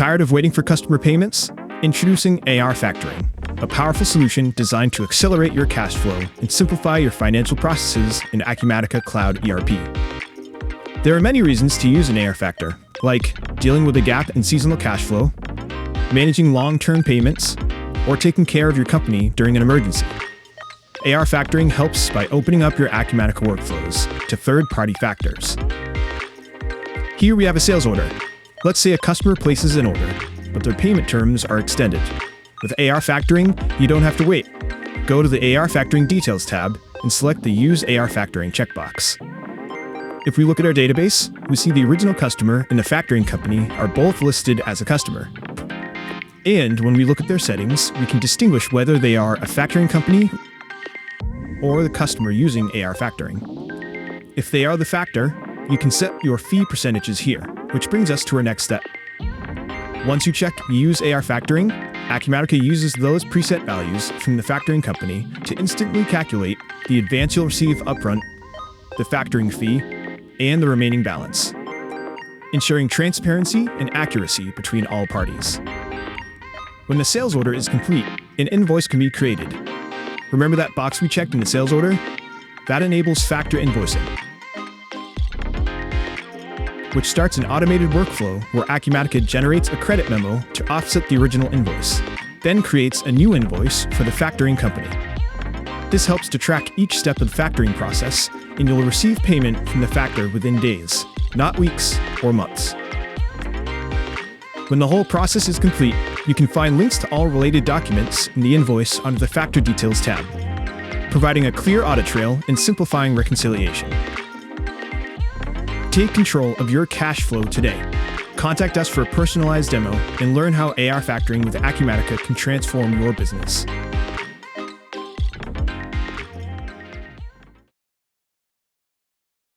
Tired of waiting for customer payments? Introducing AR Factoring, a powerful solution designed to accelerate your cash flow and simplify your financial processes in Acumatica Cloud ERP. There are many reasons to use an AR Factor, like dealing with a gap in seasonal cash flow, managing long-term payments, or taking care of your company during an emergency. AR Factoring helps by opening up your Acumatica workflows to third-party factors. Here we have a sales order. Let's say a customer places an order, but their payment terms are extended. With AR Factoring, you don't have to wait. Go to the AR Factoring Details tab and select the Use AR Factoring checkbox. If we look at our database, we see the original customer and the factoring company are both listed as a customer. And when we look at their settings, we can distinguish whether they are a factoring company or the customer using AR Factoring. If they are the factor, you can set your fee percentages here, which brings us to our next step. Once you check Use AR Factoring, Acumatica uses those preset values from the factoring company to instantly calculate the advance you'll receive upfront, the factoring fee, and the remaining balance, ensuring transparency and accuracy between all parties. When the sales order is complete, an invoice can be created. Remember that box we checked in the sales order? That enables factor invoicing, which starts an automated workflow where Acumatica generates a credit memo to offset the original invoice, then creates a new invoice for the factoring company. This helps to track each step of the factoring process, and you'll receive payment from the factor within days, not weeks or months. When the whole process is complete, you can find links to all related documents in the invoice under the Factor Details tab, providing a clear audit trail and simplifying reconciliation. Take control of your cash flow today. Contact us for a personalized demo and learn how AR Factoring with Acumatica can transform your business.